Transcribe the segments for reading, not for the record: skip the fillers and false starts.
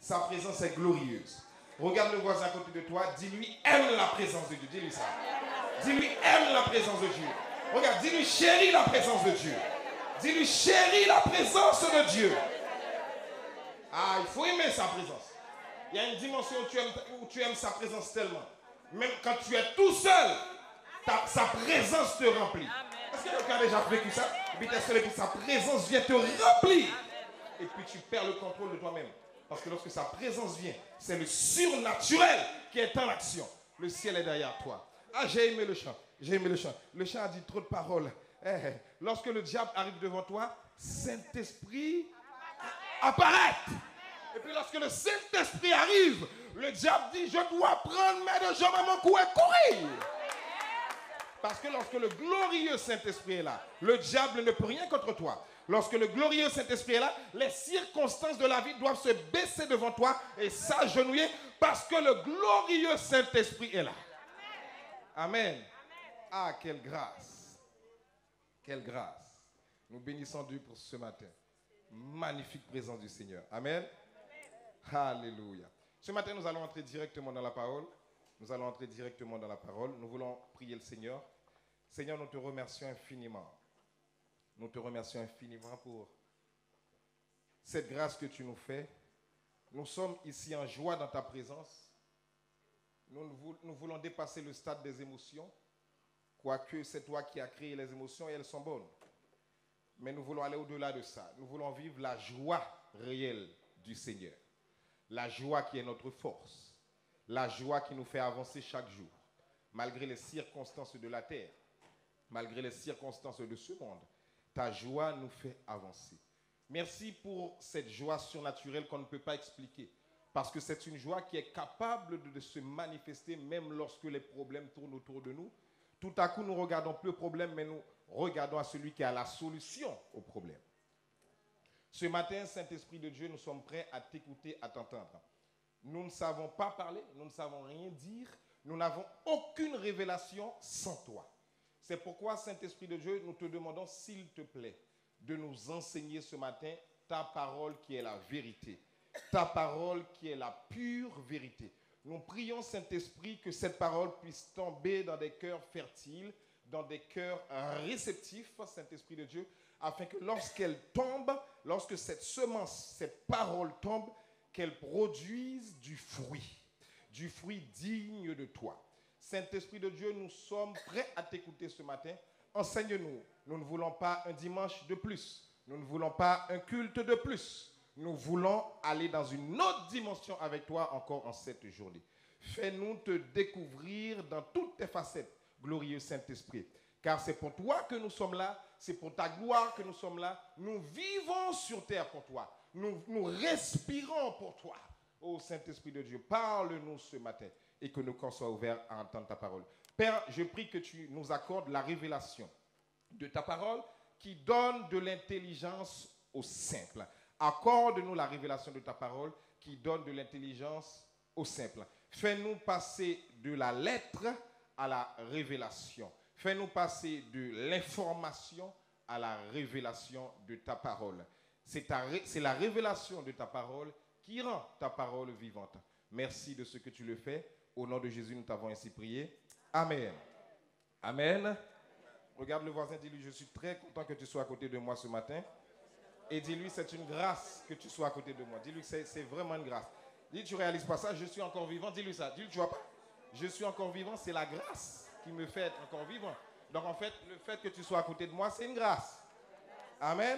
Sa présence est glorieuse. Regarde le voisin à côté de toi, dis-lui, aime la présence de Dieu. Dis-lui ça. Dis-lui, aime la présence de Dieu. Regarde, dis-lui, chéris la présence de Dieu. Dis-lui, chéris la présence de Dieu. Ah, il faut aimer sa présence. Il y a une dimension où tu aimes sa présence tellement. Même quand tu es tout seul, sa présence te remplit. Est-ce que quelqu'un a déjà vécu ça? Et puis tu es seul et puis sa présence vient te remplir. Et puis tu perds le contrôle de toi-même. Parce que lorsque sa présence vient, c'est le surnaturel qui est en action. Le ciel est derrière toi. Ah, j'ai aimé le chant. J'ai aimé le chant. Le chant a dit trop de paroles. Lorsque le diable arrive devant toi, Saint-Esprit apparaît. Et puis lorsque le Saint-Esprit arrive, le diable dit, je dois prendre mes deux jambes à mon cou et courir. Parce que lorsque le glorieux Saint-Esprit est là, le diable ne peut rien contre toi. Lorsque le glorieux Saint-Esprit est là, les circonstances de la vie doivent se baisser devant toi et s'agenouiller parce que le glorieux Saint-Esprit est là. Amen. Ah, quelle grâce. Quelle grâce. Nous bénissons Dieu pour ce matin. Magnifique présence du Seigneur. Amen. Alléluia. Ce matin, nous allons entrer directement dans la parole. Nous allons entrer directement dans la parole. Nous voulons prier le Seigneur. Seigneur, nous te remercions infiniment. Nous te remercions infiniment pour cette grâce que tu nous fais. Nous sommes ici en joie dans ta présence. Nous voulons dépasser le stade des émotions, quoique c'est toi qui as créé les émotions et elles sont bonnes. Mais nous voulons aller au-delà de ça. Nous voulons vivre la joie réelle du Seigneur. La joie qui est notre force. La joie qui nous fait avancer chaque jour, malgré les circonstances de la terre, malgré les circonstances de ce monde. Ta joie nous fait avancer. Merci pour cette joie surnaturelle qu'on ne peut pas expliquer. Parce que c'est une joie qui est capable de se manifester même lorsque les problèmes tournent autour de nous. Tout à coup, nous ne regardons plus le problème, mais nous regardons à celui qui a la solution au problème. Ce matin, Saint-Esprit de Dieu, nous sommes prêts à t'écouter, à t'entendre. Nous ne savons pas parler, nous ne savons rien dire, nous n'avons aucune révélation sans toi. C'est pourquoi, Saint-Esprit de Dieu, nous te demandons, s'il te plaît, de nous enseigner ce matin ta parole qui est la vérité, ta parole qui est la pure vérité. Nous prions, Saint-Esprit, que cette parole puisse tomber dans des cœurs fertiles, dans des cœurs réceptifs, Saint-Esprit de Dieu, afin que lorsqu'elle tombe, lorsque cette semence, cette parole tombe, qu'elle produise du fruit digne de toi. Saint-Esprit de Dieu, nous sommes prêts à t'écouter ce matin. Enseigne-nous. Nous ne voulons pas un dimanche de plus. Nous ne voulons pas un culte de plus. Nous voulons aller dans une autre dimension avec toi encore en cette journée. Fais-nous te découvrir dans toutes tes facettes, glorieux Saint-Esprit. Car c'est pour toi que nous sommes là, c'est pour ta gloire que nous sommes là. Nous vivons sur terre pour toi. Nous respirons pour toi. Ô Saint-Esprit de Dieu, parle-nous ce matin et que nos cœurs soient ouverts à entendre ta parole. Père, je prie que tu nous accordes la révélation de ta parole qui donne de l'intelligence aux simples. Accorde-nous la révélation de ta parole qui donne de l'intelligence aux simples. Fais-nous passer de la lettre à la révélation. Fais-nous passer de l'information à la révélation de ta parole. C'est la révélation de ta parole qui rend ta parole vivante. Merci de ce que tu le fais. Au nom de Jésus, nous t'avons ainsi prié. Amen. Amen. Regarde le voisin, dis-lui, je suis très content que tu sois à côté de moi ce matin. Et dis-lui, c'est une grâce que tu sois à côté de moi. Dis-lui que c'est vraiment une grâce. Dis, tu ne réalises pas ça, je suis encore vivant. Dis-lui ça. Dis-lui, tu vois pas? Je suis encore vivant, c'est la grâce qui me fait être encore vivant. Donc en fait, le fait que tu sois à côté de moi, c'est une grâce. Amen.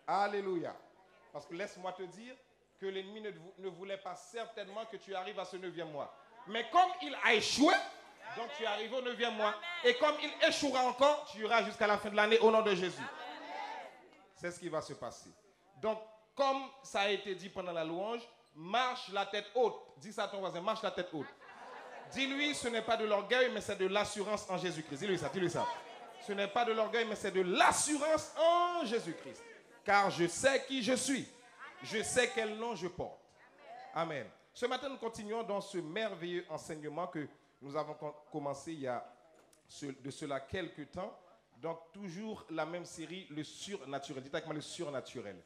Alléluia. Parce que laisse-moi te dire que l'ennemi ne voulait pas certainement que tu arrives à ce 9e mois. Mais comme il a échoué, donc tu arrives au 9e mois. Et comme il échouera encore, tu iras jusqu'à la fin de l'année au nom de Jésus. C'est ce qui va se passer. Donc, comme ça a été dit pendant la louange, marche la tête haute. Dis ça à ton voisin, marche la tête haute. Dis-lui, ce n'est pas de l'orgueil, mais c'est de l'assurance en Jésus-Christ. Dis-lui ça, dis-lui ça. Ce n'est pas de l'orgueil, mais c'est de l'assurance en Jésus-Christ. Car je sais qui je suis. Je sais quel nom je porte. Amen. Ce matin, nous continuons dans ce merveilleux enseignement que nous avons commencé il y a de cela quelques temps. Donc, toujours la même série, le surnaturel. Dites avec moi le surnaturel.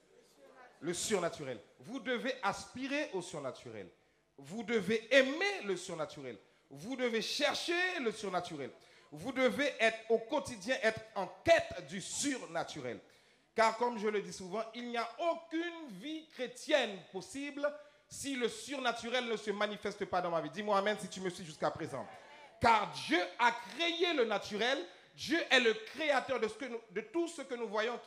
Le surnaturel. Vous devez aspirer au surnaturel. Vous devez aimer le surnaturel. Vous devez chercher le surnaturel. Vous devez être au quotidien, être en quête du surnaturel. Car comme je le dis souvent, il n'y a aucune vie chrétienne possible si le surnaturel ne se manifeste pas dans ma vie. Dis-moi amen si tu me suis jusqu'à présent. Car Dieu a créé le naturel. Dieu est le créateur de tout ce que nous voyons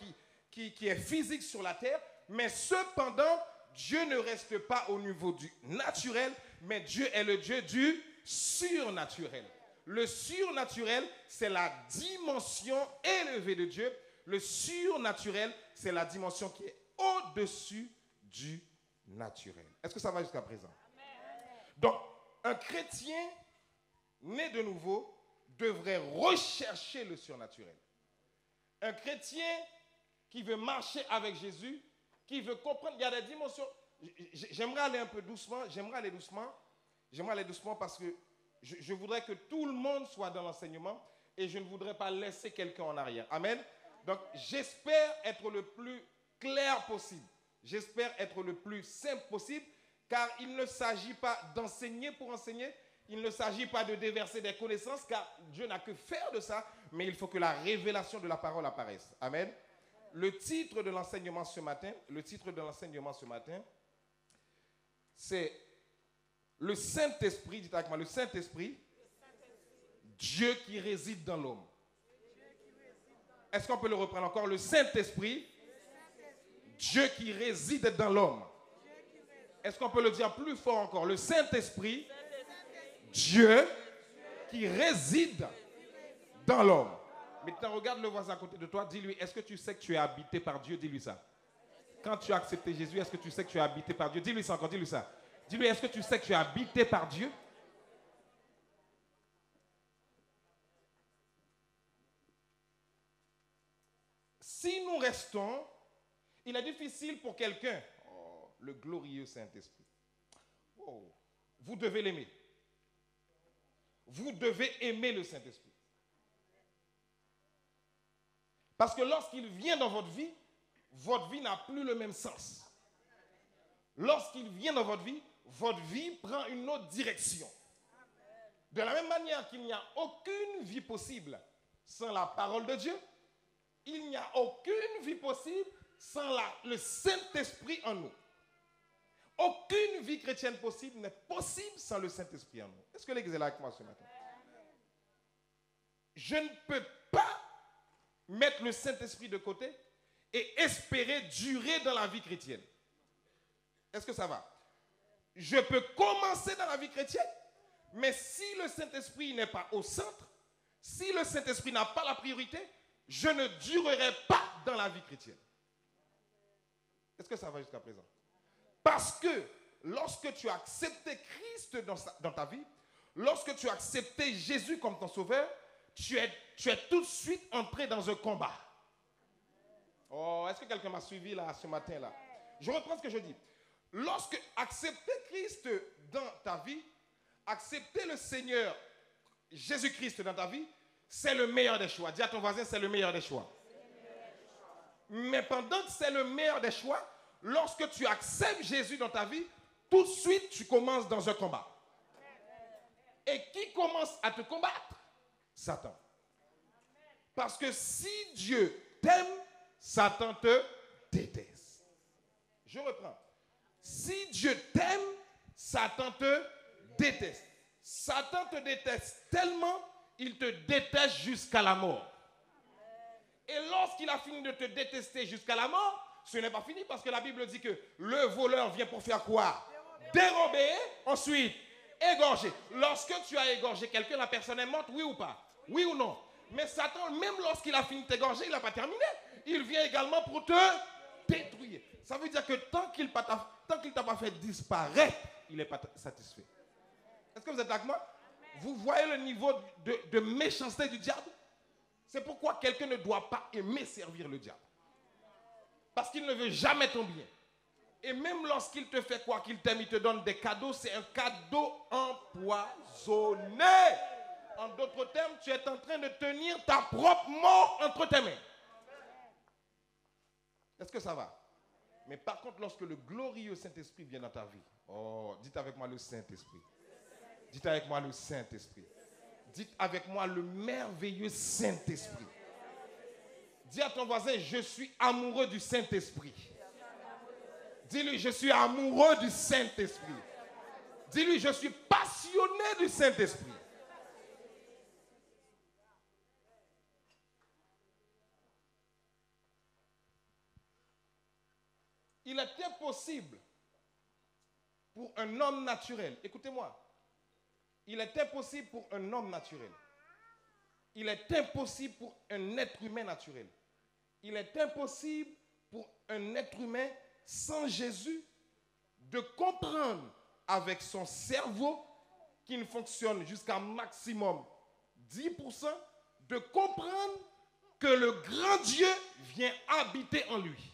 qui est physique sur la terre. Mais cependant, Dieu ne reste pas au niveau du naturel, mais Dieu est le Dieu du surnaturel. Le surnaturel, c'est la dimension élevée de Dieu. Le surnaturel, c'est la dimension qui est au-dessus du naturel. Est-ce que ça va jusqu'à présent? Donc, un chrétien né de nouveau devrait rechercher le surnaturel. Un chrétien qui veut marcher avec Jésus, qui veut comprendre, il y a des dimensions. J'aimerais aller un peu doucement, j'aimerais aller doucement parce que je voudrais que tout le monde soit dans l'enseignement et je ne voudrais pas laisser quelqu'un en arrière. Amen. Donc, j'espère être le plus clair possible. J'espère être le plus simple possible, car il ne s'agit pas d'enseigner pour enseigner. Il ne s'agit pas de déverser des connaissances, car Dieu n'a que faire de ça, mais il faut que la révélation de la parole apparaisse. Amen. Le titre de l'enseignement ce matin, c'est le Saint-Esprit, dites avec moi, le Saint-Esprit, Dieu qui réside dans l'homme. Est-ce qu'on peut le reprendre encore? Le Saint-Esprit, Dieu qui réside dans l'homme. Est-ce qu'on peut le dire plus fort encore? Le Saint-Esprit, Dieu qui réside dans l'homme. Maintenant, regarde le voisin à côté de toi, dis-lui, est-ce que tu sais que tu es habité par Dieu? Dis-lui ça. Quand tu as accepté Jésus, est-ce que tu sais que tu es habité par Dieu? Dis-lui ça encore, dis-lui ça. Dis-lui, est-ce que tu sais que tu es habité par Dieu? Si nous restons, il est difficile pour quelqu'un, le glorieux Saint-Esprit, vous devez l'aimer. Vous devez aimer le Saint-Esprit. Parce que lorsqu'il vient dans votre vie n'a plus le même sens. Lorsqu'il vient dans votre vie prend une autre direction. De la même manière qu'il n'y a aucune vie possible sans la parole de Dieu, il n'y a aucune vie possible sans le Saint-Esprit en nous. Aucune vie chrétienne possible n'est possible sans le Saint-Esprit en nous. Est-ce que l'Église est là avec moi ce matin? Je ne peux pas mettre le Saint-Esprit de côté et espérer durer dans la vie chrétienne. Est-ce que ça va? Je peux commencer dans la vie chrétienne, mais si le Saint-Esprit n'est pas au centre, si le Saint-Esprit n'a pas la priorité, je ne durerai pas dans la vie chrétienne. Est-ce que ça va jusqu'à présent? Parce que lorsque tu as accepté Christ dans ta vie, lorsque tu as accepté Jésus comme ton sauveur, tu es tout de suite entré dans un combat. Oh, est-ce que quelqu'un m'a suivi là ce matin-là? Je reprends ce que je dis. Lorsque accepter Christ dans ta vie, accepter le Seigneur Jésus-Christ dans ta vie, c'est le meilleur des choix. Dis à ton voisin, c'est le meilleur des choix. Mais pendant que c'est le meilleur des choix, lorsque tu acceptes Jésus dans ta vie, tout de suite, tu commences dans un combat. Et qui commence à te combattre? Satan. Parce que si Dieu t'aime, Satan te déteste. Je reprends. Si Dieu t'aime, Satan te déteste. Satan te déteste tellement, il te déteste jusqu'à la mort. Et lorsqu'il a fini de te détester jusqu'à la mort, ce n'est pas fini parce que la Bible dit que le voleur vient pour faire quoi? Dérober, ensuite égorger. Lorsque tu as égorgé quelqu'un, la personne est morte, oui ou pas? Oui ou non? Mais Satan, même lorsqu'il a fini de t'égorger, il n'a pas terminé. Il vient également pour te détruire. Ça veut dire que tant qu'il ne t'a pas fait disparaître, il n'est pas satisfait. Est-ce que vous êtes avec moi? Vous voyez le niveau de méchanceté du diable? C'est pourquoi quelqu'un ne doit pas aimer servir le diable. Parce qu'il ne veut jamais ton bien. Et même lorsqu'il te fait quoi, qu'il t'aime, il te donne des cadeaux, c'est un cadeau empoisonné. En d'autres termes, tu es en train de tenir ta propre mort entre tes mains. Est-ce que ça va? Mais par contre, lorsque le glorieux Saint-Esprit vient dans ta vie, oh, dites avec moi le Saint-Esprit. Dites avec moi le Saint-Esprit. Dites avec moi le merveilleux Saint-Esprit. Dis à ton voisin, je suis amoureux du Saint-Esprit. Dis-lui, je suis amoureux du Saint-Esprit. Dis-lui, je suis passionné du Saint-Esprit. Il est impossible pour un homme naturel, écoutez-moi, il est impossible pour un homme naturel, il est impossible pour un être humain naturel, il est impossible pour un être humain sans Jésus de comprendre avec son cerveau qui ne fonctionne jusqu'à maximum 10%, de comprendre que le grand Dieu vient habiter en lui.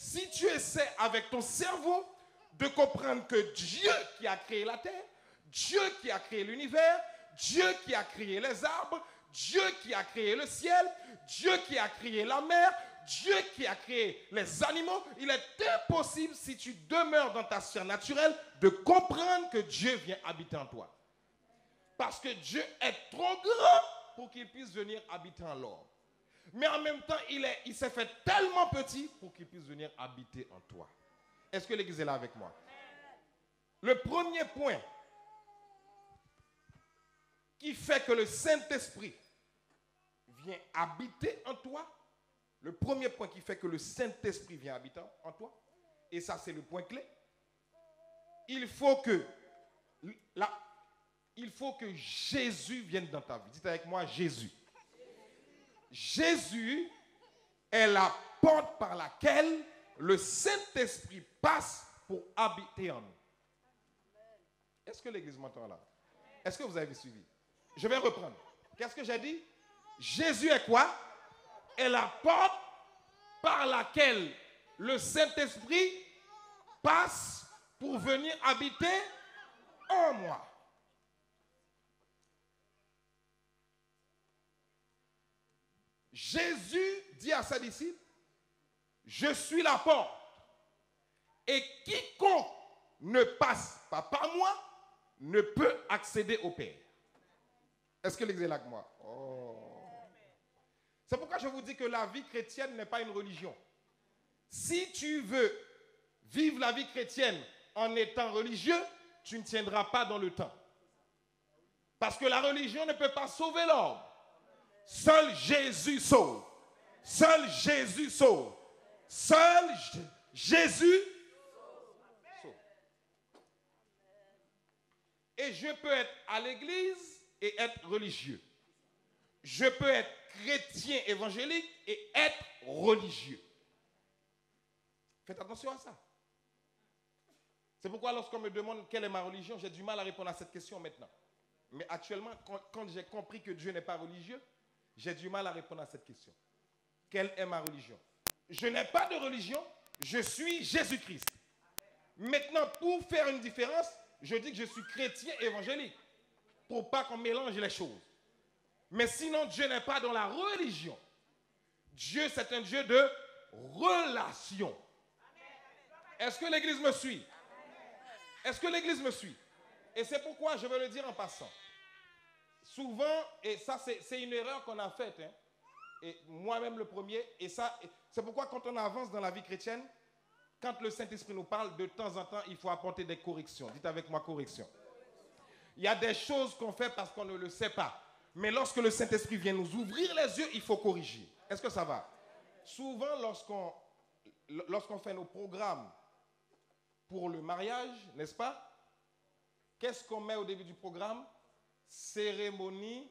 Si tu essaies avec ton cerveau de comprendre que Dieu qui a créé la terre, Dieu qui a créé l'univers, Dieu qui a créé les arbres, Dieu qui a créé le ciel, Dieu qui a créé la mer, Dieu qui a créé les animaux, il est impossible si tu demeures dans ta sphère naturelle de comprendre que Dieu vient habiter en toi. Parce que Dieu est trop grand pour qu'il puisse venir habiter en l'homme. Mais en même temps, il s'est fait tellement petit pour qu'il puisse venir habiter en toi. Est-ce que l'église est là avec moi? Le premier point qui fait que le Saint-Esprit vient habiter en toi, le premier point qui fait que le Saint-Esprit vient habiter en toi, et ça c'est le point clé, il faut que Jésus vienne dans ta vie. Dites avec moi Jésus. Jésus est la porte par laquelle le Saint-Esprit passe pour habiter en nous. Est-ce que l'église m'entend là? Est-ce que vous avez suivi? Je vais reprendre. Qu'est-ce que j'ai dit? Jésus est quoi? Est la porte par laquelle le Saint-Esprit passe pour venir habiter en moi. Jésus dit à ses disciples, je suis la porte, et quiconque ne passe pas par moi ne peut accéder au Père. Est-ce que l'église est là avec moi? Oh. C'est pourquoi je vous dis que la vie chrétienne n'est pas une religion. Si tu veux vivre la vie chrétienne en étant religieux, tu ne tiendras pas dans le temps. Parce que la religion ne peut pas sauver l'homme. Seul Jésus sauve. Seul Jésus sauve. Seul Jésus sauve. Et je peux être à l'église et être religieux. Je peux être chrétien évangélique et être religieux. Faites attention à ça. C'est pourquoi lorsqu'on me demande quelle est ma religion, j'ai du mal à répondre à cette question maintenant. Mais actuellement, quand j'ai compris que Dieu n'est pas religieux, j'ai du mal à répondre à cette question. Quelle est ma religion? Je n'ai pas de religion, je suis Jésus-Christ. Maintenant, pour faire une différence, je dis que je suis chrétien évangélique, pour pas qu'on mélange les choses. Mais sinon, Dieu n'est pas dans la religion. Dieu, c'est un Dieu de relation. Est-ce que l'église me suit? Est-ce que l'église me suit? Et c'est pourquoi je vais le dire en passant. Souvent, et ça c'est une erreur qu'on a faite, hein, et moi-même le premier, et ça, c'est pourquoi quand on avance dans la vie chrétienne, quand le Saint-Esprit nous parle, de temps en temps, il faut apporter des corrections. Dites avec moi correction. Il y a des choses qu'on fait parce qu'on ne le sait pas. Mais lorsque le Saint-Esprit vient nous ouvrir les yeux, il faut corriger. Est-ce que ça va? Souvent, lorsqu'on fait nos programmes pour le mariage, n'est-ce pas? Qu'est-ce qu'on met au début du programme? Cérémonie.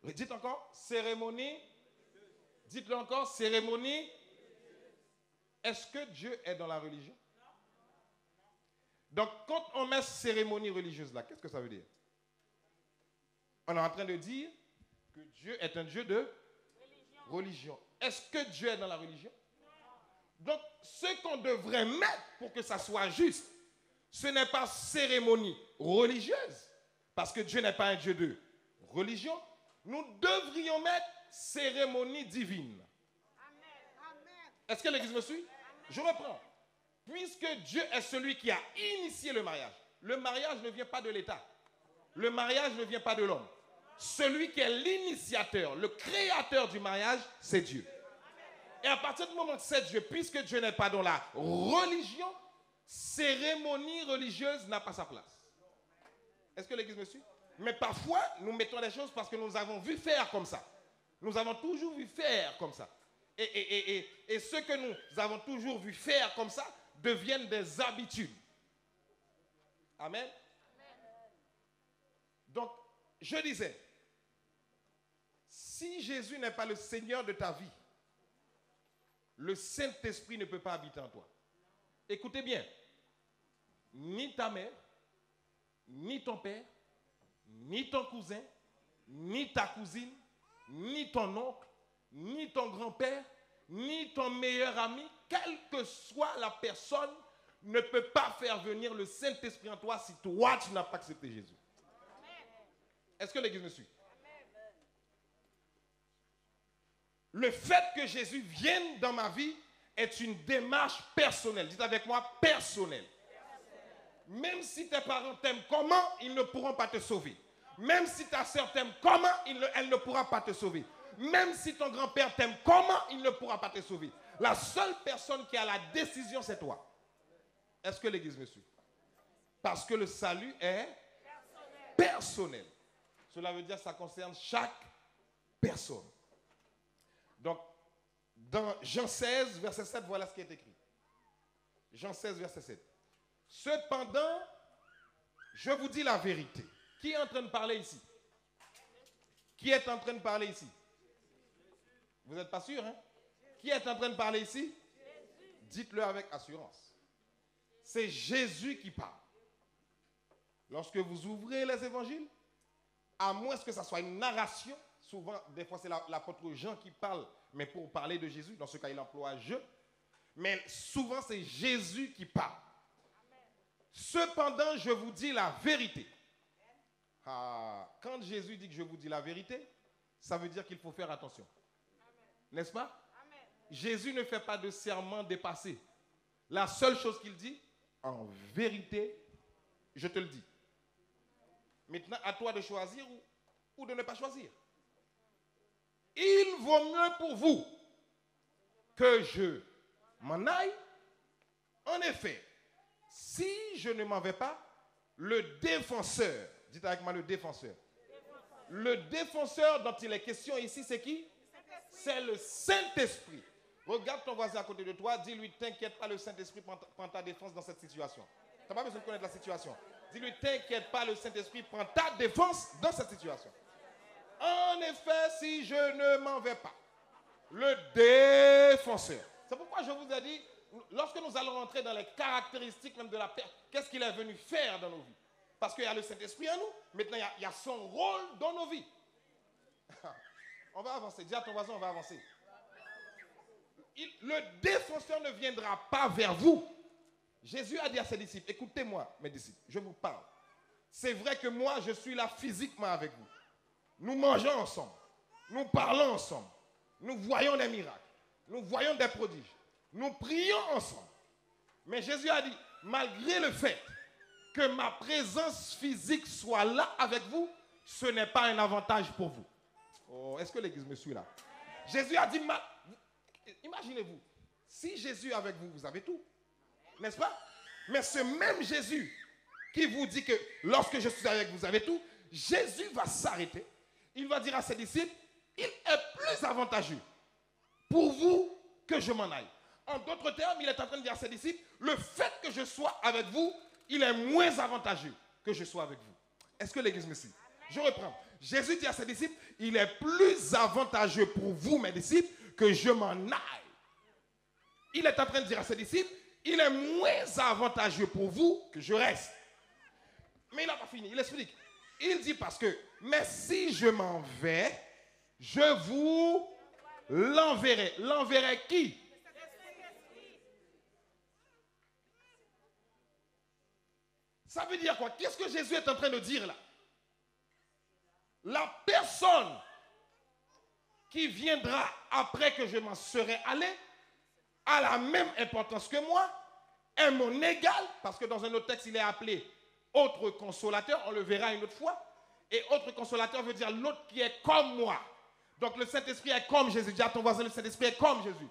Dites encore, cérémonie. Dites-le encore, cérémonie. Est-ce que Dieu est dans la religion? Donc, quand on met cérémonie religieuse là, qu'est-ce que ça veut dire? On est en train de dire que Dieu est un Dieu de religion. Est-ce que Dieu est dans la religion? Donc, ce qu'on devrait mettre pour que ça soit juste, ce n'est pas cérémonie religieuse, parce que Dieu n'est pas un Dieu de religion. Nous devrions mettre cérémonie divine. Est-ce que l'Église me suit? Je reprends. Puisque Dieu est celui qui a initié le mariage ne vient pas de l'État. Le mariage ne vient pas de l'homme. Celui qui est l'initiateur, le créateur du mariage, c'est Dieu. Et à partir du moment que c'est Dieu, puisque Dieu n'est pas dans la religion, cérémonie religieuse n'a pas sa place. Est-ce que l'Église me suit? Mais parfois, nous mettons les choses parce que nous avons vu faire comme ça. Nous avons toujours vu faire comme ça. Et ce que nous avons toujours vu faire comme ça deviennent des habitudes. Amen. Donc, je disais, si Jésus n'est pas le Seigneur de ta vie, le Saint-Esprit ne peut pas habiter en toi. Écoutez bien, ni ta mère, ni ton père, ni ton cousin, ni ta cousine, ni ton oncle, ni ton grand-père, ni ton meilleur ami, quelle que soit la personne, ne peut pas faire venir le Saint-Esprit en toi si toi tu n'as pas accepté Jésus. Est-ce que l'Église me suit? Le fait que Jésus vienne dans ma vie est une démarche personnelle. Dites avec moi, personnelle. Même si tes parents t'aiment comment, ils ne pourront pas te sauver. Même si ta soeur t'aime comment, elle ne pourra pas te sauver. Même si ton grand-père t'aime comment, il ne pourra pas te sauver. La seule personne qui a la décision, c'est toi. Est-ce que l'Église me suit? Parce que le salut est personnel. Cela veut dire que ça concerne chaque personne. Donc, dans Jean 16, verset 7, voilà ce qui est écrit. Jean 16, verset 7. Cependant, je vous dis la vérité. Qui est en train de parler ici? Qui est en train de parler ici? Vous n'êtes pas sûr, hein? Qui est en train de parler ici? Dites-le avec assurance. C'est Jésus qui parle. Lorsque vous ouvrez les évangiles, à moins que ça soit une narration, souvent, des fois c'est l'apôtre Jean qui parle, mais pour parler de Jésus, dans ce cas il emploie je, mais souvent c'est Jésus qui parle. Cependant, je vous dis la vérité. Quand Jésus dit que je vous dis la vérité, ça veut dire qu'il faut faire attention. N'est-ce pas? Amen. Jésus ne fait pas de serment dépassé. La seule chose qu'il dit, en vérité, je te le dis. Maintenant, à toi de choisir ou de ne pas choisir. Il vaut mieux pour vous que je m'en aille. En effet, si je ne m'en vais pas, le défenseur, dites avec moi le défenseur. Le défenseur dont il est question ici, c'est qui? C'est le Saint-Esprit. Regarde ton voisin à côté de toi, dis-lui, t'inquiète pas, le Saint-Esprit prend ta défense dans cette situation. Tu n'as pas besoin de connaître la situation. Dis-lui, t'inquiète pas, le Saint-Esprit prend ta défense dans cette situation. En effet, si je ne m'en vais pas, le défenseur. C'est pourquoi je vous ai dit, lorsque nous allons rentrer dans les caractéristiques même de la paix, qu'est-ce qu'il est venu faire dans nos vies? Parce qu'il y a le Saint-Esprit en nous, maintenant il y a son rôle dans nos vies. On va avancer, dis à ton voisin, on va avancer. Le défenseur ne viendra pas vers vous. Jésus a dit à ses disciples, écoutez-moi mes disciples, je vous parle. C'est vrai que moi je suis là physiquement avec vous. Nous mangeons ensemble, nous parlons ensemble, nous voyons des miracles, nous voyons des prodiges, nous prions ensemble. Mais Jésus a dit, malgré le fait que ma présence physique soit là avec vous, ce n'est pas un avantage pour vous. Oh, est-ce que l'Église me suit là? Jésus a dit, imaginez-vous, si Jésus est avec vous, vous avez tout. N'est-ce pas? Mais ce même Jésus qui vous dit que lorsque je suis avec vous, vous avez tout, Jésus va s'arrêter. Il va dire à ses disciples, il est plus avantageux pour vous que je m'en aille. En d'autres termes, il est en train de dire à ses disciples, le fait que je sois avec vous, il est moins avantageux que je sois avec vous. Est-ce que l'Église me suit? Je reprends. Jésus dit à ses disciples, il est plus avantageux pour vous, mes disciples, que je m'en aille. Il est en train de dire à ses disciples, il est moins avantageux pour vous que je reste. Mais il n'a pas fini, il explique. Il dit parce que, mais si je m'en vais, je vous l'enverrai. L'enverrai qui? Ça veut dire quoi? Qu'est-ce que Jésus est en train de dire là? La personne qui viendra après que je m'en serai allé a la même importance que moi, est mon égal, parce que dans un autre texte, il est appelé autre consolateur, on le verra une autre fois. Et autre consolateur veut dire l'autre qui est comme moi. Donc le Saint-Esprit est comme Jésus. Dis à ton voisin, le Saint-Esprit est comme Jésus.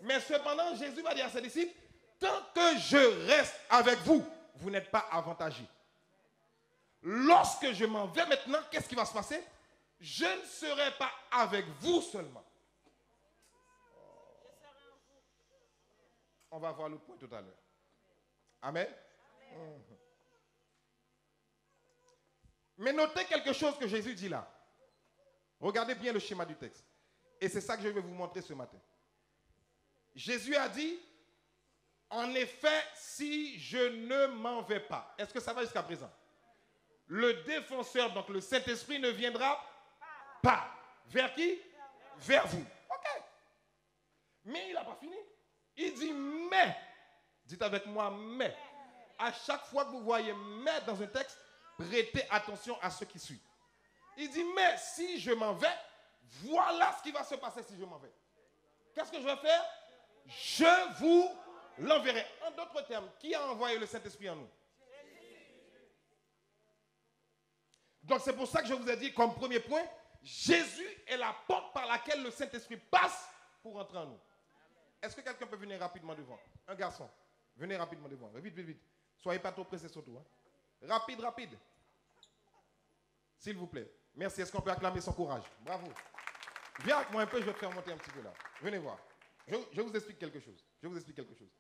Mais cependant, Jésus va dire à ses disciples, tant que je reste avec vous, vous n'êtes pas avantagés. Lorsque je m'en vais maintenant, qu'est-ce qui va se passer? Je ne serai pas avec vous seulement. On va voir le point tout à l'heure. Amen. Mais notez quelque chose que Jésus dit là. Regardez bien le schéma du texte. Et c'est ça que je vais vous montrer ce matin. Jésus a dit, en effet, si je ne m'en vais pas. Est-ce que ça va jusqu'à présent? Le défenseur, donc le Saint-Esprit, ne viendra pas. Vers qui? Vers vous. Ok. Mais il n'a pas fini. Il dit mais. Dites avec moi mais. À chaque fois que vous voyez mais dans un texte, prêtez attention à ce qui suit. Il dit mais si je m'en vais, voilà ce qui va se passer si je m'en vais. Qu'est-ce que je vais faire? Je vous l'enverrai. En d'autres termes, qui a envoyé le Saint-Esprit en nous? Donc c'est pour ça que je vous ai dit comme premier point, Jésus est la porte par laquelle le Saint-Esprit passe pour entrer en nous. Est-ce que quelqu'un peut venir rapidement devant? Un garçon, venez rapidement devant. Vite, vite, vite. Soyez pas trop pressés surtout. Hein. Rapide, rapide. S'il vous plaît. Merci. Est-ce qu'on peut acclamer son courage? Bravo. Viens avec moi un peu, je vais te faire monter un petit peu là. Venez voir. Je vous explique quelque chose. Je vous explique quelque chose.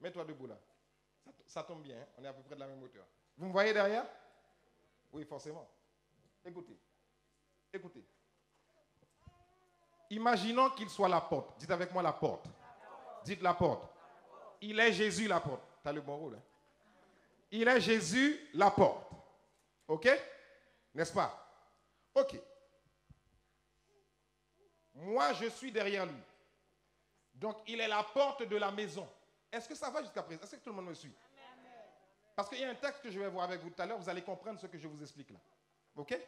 Mets-toi debout là. Ça tombe bien, hein? On est à peu près de la même hauteur. Vous me voyez derrière? Oui, forcément. Écoutez. Écoutez. Imaginons qu'il soit la porte. Dites avec moi la porte. Dites la porte. Il est Jésus la porte. Tu as le bon rôle. Hein? Il est Jésus la porte. OK? N'est-ce pas? OK. Moi, je suis derrière lui. Donc, il est la porte de la maison. Est-ce que ça va jusqu'à présent? Est-ce que tout le monde me suit? Parce qu'il y a un texte que je vais voir avec vous tout à l'heure. Vous allez comprendre ce que je vous explique là. OK?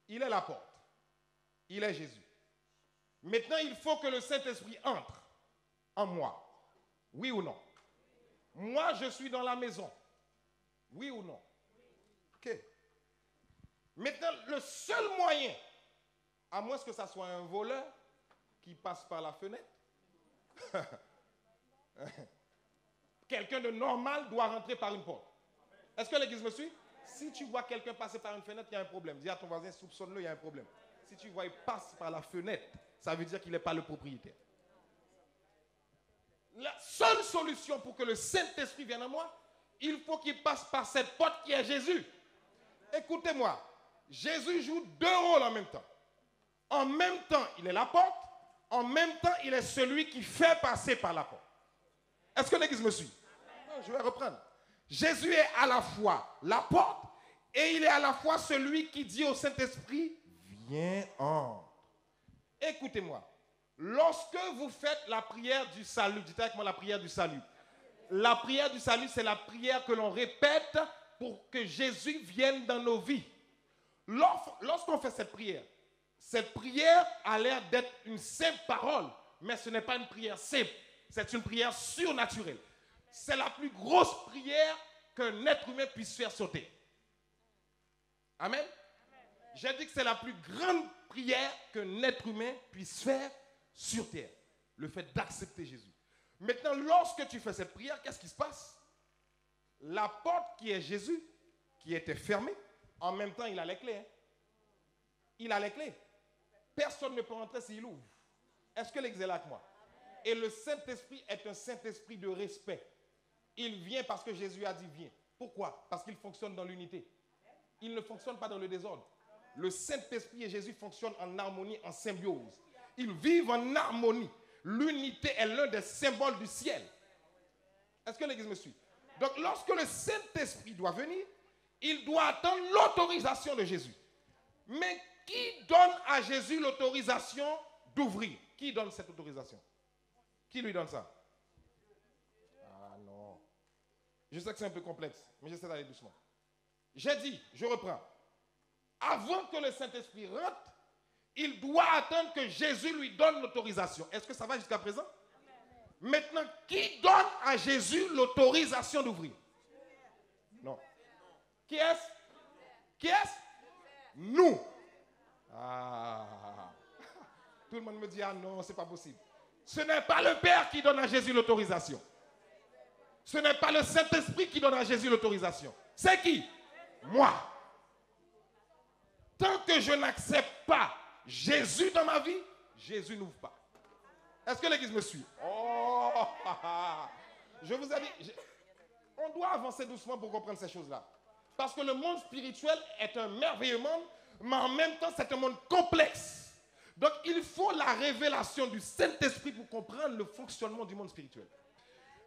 Il est la porte. Il est Jésus. Maintenant, il faut que le Saint-Esprit entre en moi. Oui ou non? Moi, je suis dans la maison. Oui ou non? OK. Maintenant, le seul moyen, à moins que ça soit un voleur qui passe par la fenêtre, quelqu'un de normal doit rentrer par une porte. Est-ce que l'église me suit? Si tu vois quelqu'un passer par une fenêtre, il y a un problème. Dis à ton voisin, soupçonne-le, il y a un problème. Si tu vois, il passe par la fenêtre, ça veut dire qu'il n'est pas le propriétaire. La seule solution pour que le Saint-Esprit vienne à moi, il faut qu'il passe par cette porte qui est Jésus. Écoutez-moi, Jésus joue deux rôles en même temps. En même temps, il est la porte. En même temps, il est celui qui fait passer par la porte. Est-ce que l'église me suit? Non, je vais reprendre. Jésus est à la fois la porte et il est à la fois celui qui dit au Saint-Esprit, viens, entre. Écoutez-moi. Lorsque vous faites la prière du salut, dites avec moi la prière du salut. La prière du salut, c'est la prière que l'on répète pour que Jésus vienne dans nos vies. Lorsqu'on fait cette prière a l'air d'être une simple parole, mais ce n'est pas une prière simple, c'est une prière surnaturelle. C'est la plus grosse prière qu'un être humain puisse faire sauter. Amen. J'ai dit que c'est la plus grande prière qu'un être humain puisse faire sur terre. Le fait d'accepter Jésus. Maintenant, lorsque tu fais cette prière, qu'est-ce qui se passe? La porte qui est Jésus, qui était fermée, en même temps, il a les clés. Hein? Il a les clés. Personne ne peut rentrer s'il ouvre. Est-ce que l'église est là avec moi? Et le Saint-Esprit est un Saint-Esprit de respect. Il vient parce que Jésus a dit viens. Pourquoi? Parce qu'il fonctionne dans l'unité. Il ne fonctionne pas dans le désordre. Le Saint-Esprit et Jésus fonctionnent en harmonie, en symbiose. Ils vivent en harmonie. L'unité est l'un des symboles du ciel. Est-ce que l'église me suit? Donc lorsque le Saint-Esprit doit venir, il doit attendre l'autorisation de Jésus. Mais qui donne à Jésus l'autorisation d'ouvrir? Qui donne cette autorisation? Qui lui donne ça? Ah non. Je sais que c'est un peu complexe, mais j'essaie d'aller doucement. J'ai dit, je reprends. Avant que le Saint-Esprit rentre, il doit attendre que Jésus lui donne l'autorisation. Est-ce que ça va jusqu'à présent? Maintenant, qui donne à Jésus l'autorisation d'ouvrir? Non. Qui est-ce? Qui est-ce? Nous. Ah. Tout le monde me dit, ah non, c'est pas possible. Ce n'est pas le Père qui donne à Jésus l'autorisation. Ce n'est pas le Saint-Esprit qui donne à Jésus l'autorisation. C'est qui? Moi. Tant que je n'accepte pas Jésus dans ma vie, Jésus n'ouvre pas. Est-ce que l'église me suit? Oh, je vous ai dit, on doit avancer doucement pour comprendre ces choses-là. Parce que le monde spirituel est un merveilleux monde, mais en même temps, c'est un monde complexe. Donc, il faut la révélation du Saint-Esprit pour comprendre le fonctionnement du monde spirituel.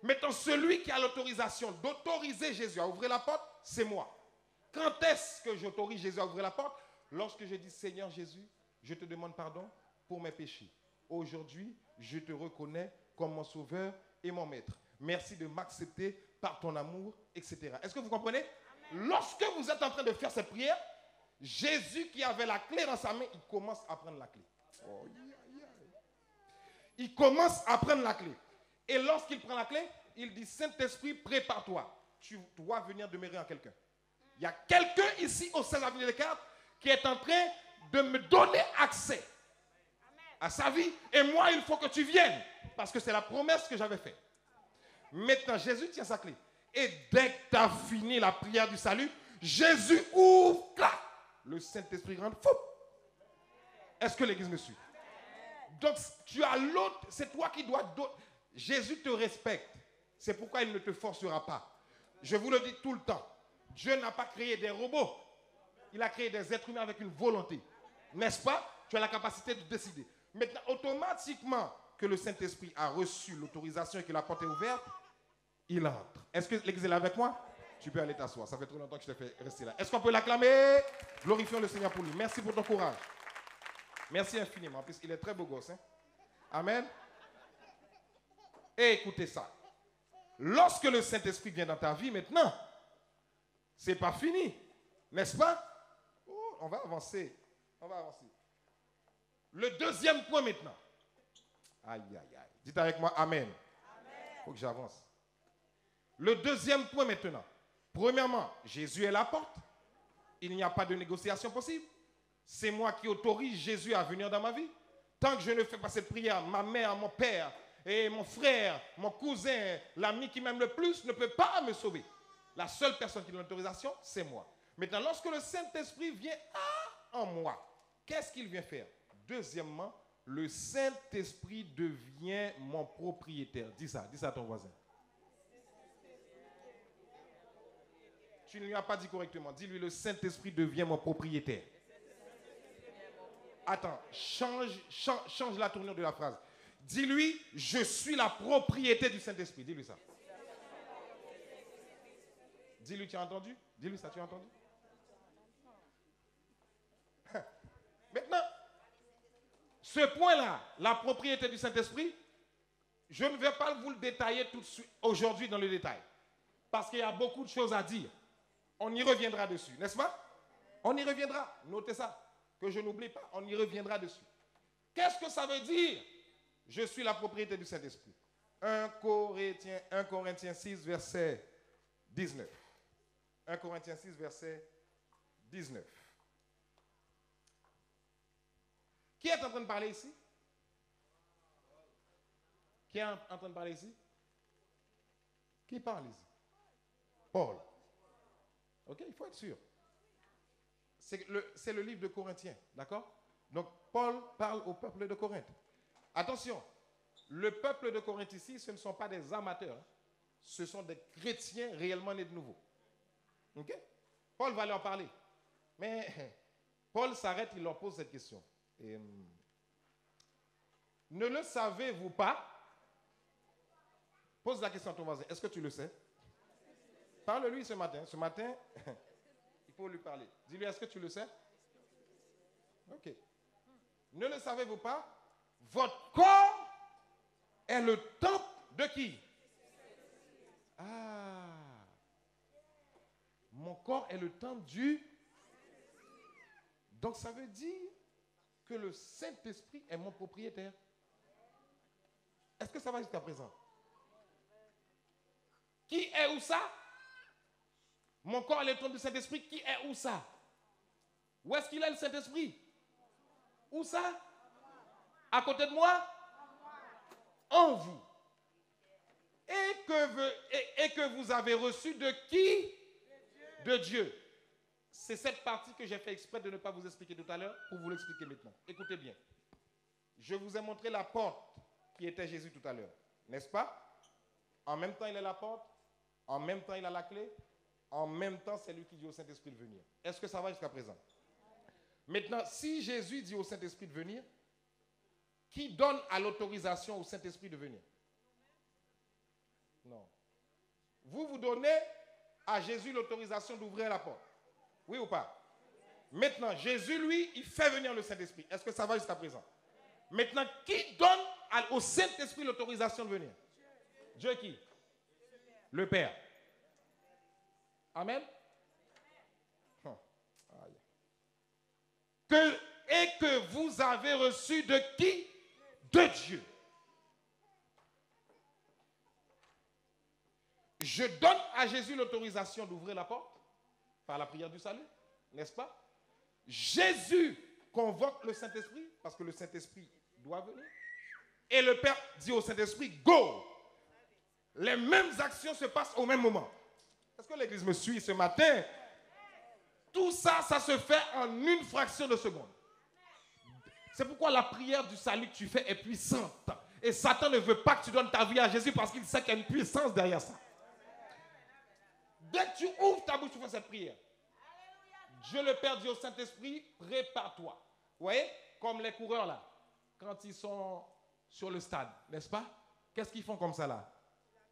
Maintenant, celui qui a l'autorisation d'autoriser Jésus à ouvrir la porte, c'est moi. Quand est-ce que j'autorise Jésus à ouvrir la porte? Lorsque je dis, Seigneur Jésus, je te demande pardon pour mes péchés. Aujourd'hui, je te reconnais comme mon sauveur et mon maître. Merci de m'accepter par ton amour, etc. Est-ce que vous comprenez? Amen. Lorsque vous êtes en train de faire cette prière, Jésus qui avait la clé dans sa main, il commence à prendre la clé. Oh, il commence à prendre la clé. Et lorsqu'il prend la clé, il dit, Saint-Esprit, prépare-toi. Tu dois venir demeurer en quelqu'un. Il y a quelqu'un ici au sein de l'avenir des cartes qui est en train de me donner accès à sa vie. Et moi, il faut que tu viennes. Parce que c'est la promesse que j'avais faite. Maintenant, Jésus tient sa clé. Et dès que tu as fini la prière du salut, Jésus ouvre, clac, le Saint-Esprit rentre, fou. Est-ce que l'église me suit? Donc, tu as l'autre, c'est toi qui dois... Jésus te respecte. C'est pourquoi il ne te forcera pas. Je vous le dis tout le temps. Dieu n'a pas créé des robots. Il a créé des êtres humains avec une volonté. N'est-ce pas? Tu as la capacité de décider. Maintenant, automatiquement que le Saint-Esprit a reçu l'autorisation et que la porte est ouverte, il entre. Est-ce que l'église est là avec moi? Tu peux aller t'asseoir. Ça fait trop longtemps que je t'ai fait rester là. Est-ce qu'on peut l'acclamer? Glorifions le Seigneur pour lui. Merci pour ton courage. Merci infiniment. En plus, il est très beau gosse. Hein? Amen. Et écoutez ça. Lorsque le Saint-Esprit vient dans ta vie maintenant, c'est pas fini. N'est-ce pas? Oh, on va avancer. On va avancer. Le deuxième point maintenant. Aïe, aïe, aïe. Dites avec moi Amen. Il faut que j'avance. Le deuxième point maintenant. Premièrement, Jésus est la porte. Il n'y a pas de négociation possible. C'est moi qui autorise Jésus à venir dans ma vie. Tant que je ne fais pas cette prière, ma mère, mon père, et mon frère, mon cousin, l'ami qui m'aime le plus ne peut pas me sauver. La seule personne qui donne l'autorisation, c'est moi. Maintenant, lorsque le Saint-Esprit vient en moi, qu'est-ce qu'il vient faire? Deuxièmement, le Saint-Esprit devient mon propriétaire. Dis ça à ton voisin. Tu ne lui as pas dit correctement. Dis-lui, le Saint-Esprit devient mon propriétaire. Attends, change la tournure de la phrase. Dis-lui, je suis la propriété du Saint-Esprit. Dis-lui ça. Dis-lui, tu as entendu? Dis-lui ça, tu as entendu? Maintenant, ce point-là, la propriété du Saint-Esprit, je ne vais pas vous le détailler tout de suite aujourd'hui dans le détail. Parce qu'il y a beaucoup de choses à dire. On y reviendra dessus, n'est-ce pas? On y reviendra. Notez ça, que je n'oublie pas. On y reviendra dessus. Qu'est-ce que ça veut dire? Je suis la propriété du Saint-Esprit. 1 Corinthiens 6, verset 19. 1 Corinthiens 6, verset 19. Qui est en train de parler ici? Qui est en train de parler ici? Qui parle ici? Paul. Ok, il faut être sûr. C'est le livre de Corinthiens, d'accord? Donc, Paul parle au peuple de Corinthe. Attention, le peuple de Corinthe ici, ce ne sont pas des amateurs. Hein. Ce sont des chrétiens réellement nés de nouveau. Ok? Paul va leur parler. Mais Paul s'arrête, il leur pose cette question. Ne le savez-vous pas? Pose la question à ton voisin. Est-ce que tu le sais? Parle-lui ce matin. Ce matin, il faut lui parler. Dis-lui, est-ce que tu le sais? Ok. Ne le savez-vous pas? Votre corps est le temple de qui? Ah. Mon corps est le temple du... Donc ça veut dire que le Saint-Esprit est mon propriétaire. Est-ce que ça va jusqu'à présent? Qui est où ça? Mon corps est le temple du Saint-Esprit. Qui est où ça? Où est-ce qu'il est le Saint-Esprit? Où ça? À côté de moi? En vous. Et que vous avez reçu de qui? De Dieu. C'est cette partie que j'ai fait exprès de ne pas vous expliquer tout à l'heure pour vous l'expliquer maintenant. Écoutez bien. Je vous ai montré la porte qui était Jésus tout à l'heure. N'est-ce pas? En même temps, il est la porte. En même temps, il a la clé. En même temps, c'est lui qui dit au Saint-Esprit de venir. Est-ce que ça va jusqu'à présent? Maintenant, si Jésus dit au Saint-Esprit de venir, qui donne à l'autorisation au Saint-Esprit de venir? Non. Vous donnez à Jésus l'autorisation d'ouvrir la porte. Oui ou pas? Maintenant, Jésus, lui, il fait venir le Saint-Esprit. Est-ce que ça va jusqu'à présent? Maintenant, qui donne au Saint-Esprit l'autorisation de venir? Dieu qui? Le Père. Amen. Et que vous avez reçu de qui? De Dieu. Je donne à Jésus l'autorisation d'ouvrir la porte par la prière du salut, n'est-ce pas? Jésus convoque le Saint-Esprit parce que le Saint-Esprit doit venir. Et le Père dit au Saint-Esprit, go! Les mêmes actions se passent au même moment. Est-ce que l'Église me suit ce matin? Tout ça, ça se fait en une fraction de seconde. C'est pourquoi la prière du salut que tu fais est puissante. Et Satan ne veut pas que tu donnes ta vie à Jésus parce qu'il sait qu'il y a une puissance derrière ça. Dès que tu ouvres ta bouche, tu fais cette prière. Dieu le Père dit au Saint-Esprit, prépare-toi. Vous voyez, comme les coureurs là, quand ils sont sur le stade, n'est-ce pas? Qu'est-ce qu'ils font comme ça là?